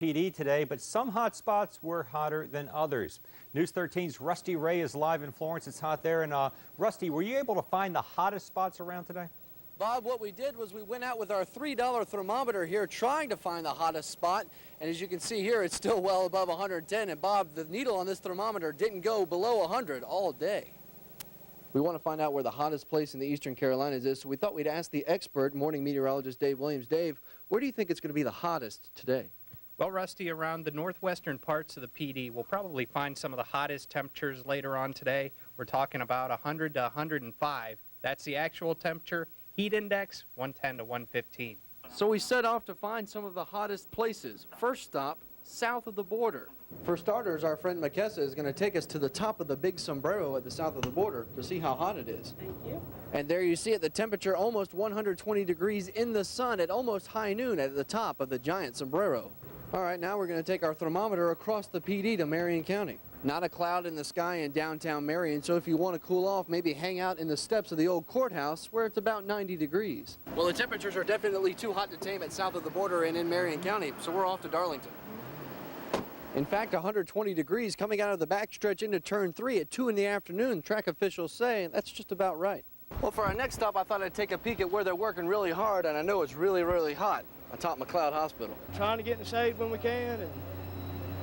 Pee Dee today, but some hot spots were hotter than others. News 13's Rusty Ray is live in Florence. It's hot there. And Rusty, were you able to find the hottest spots around today? Bob, what we did was we went out with our $3 thermometer here trying to find the hottest spot. And as you can see here, it's still well above 110. And Bob, the needle on this thermometer didn't go below 100 all day. We want to find out where the hottest place in the Eastern Carolinas is, so we thought we'd ask the expert, morning meteorologist Dave Williams. Dave, where do you think it's going to be the hottest today? Well, Rusty, around the northwestern parts of the Pee Dee, we'll probably find some of the hottest temperatures later on today. We're talking about 100 to 105. That's the actual temperature. Heat index, 110 to 115. So we set off to find some of the hottest places. First stop, south of the border. For starters, our friend Makessa is going to take us to the top of the big sombrero at the south of the border to see how hot it is. Thank you. And there you see it, the temperature almost 120 degrees in the sun at almost high noon at the top of the giant sombrero. All right, now we're going to take our thermometer across the Pee Dee to Marion County. Not a cloud in the sky in downtown Marion, so if you want to cool off, maybe hang out in the steps of the old courthouse where it's about 90 degrees. Well, the temperatures are definitely too hot to tame at south of the border and in Marion County, so we're off to Darlington. In fact, 120 degrees coming out of the backstretch into turn 3 at 2 in the afternoon. Track officials say that's just about right. Well, for our next stop, I thought I'd take a peek at where they're working really hard, and I know it's really, really hot atop McLeod Hospital. Trying to get in the shade when we can and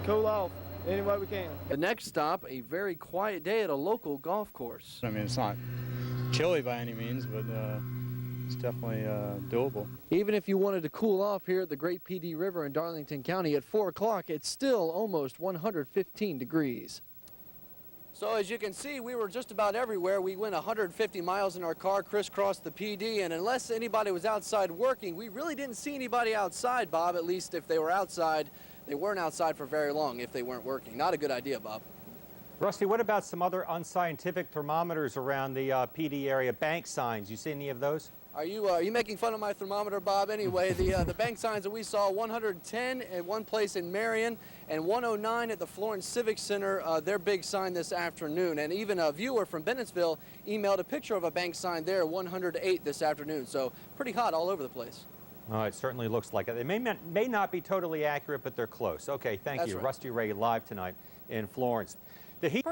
cool off any way we can. The next stop, a very quiet day at a local golf course. I mean, it's not chilly by any means, but it's definitely doable. Even if you wanted to cool off here at the Great Pee Dee River in Darlington County at 4 o'clock, it's still almost 115 degrees. So as you can see, we were just about everywhere. We went 150 miles in our car, crisscrossed the Pee Dee, and unless anybody was outside working, we really didn't see anybody outside, Bob. At least if they were outside, they weren't outside for very long if they weren't working. Not a good idea, Bob. Rusty, what about some other unscientific thermometers around the Pee Dee area? Bank signs, you see any of those? Are you making fun of my thermometer, Bob? Anyway, the bank signs that we saw, 110 at one place in Marion and 109 at the Florence Civic Center, their big sign this afternoon. And even a viewer from Bennettsville emailed a picture of a bank sign there, 108 this afternoon. So pretty hot all over the place. It certainly looks like it. They may not be totally accurate, but they're close. Okay, thank you. Right. Rusty Ray live tonight in Florence. The heat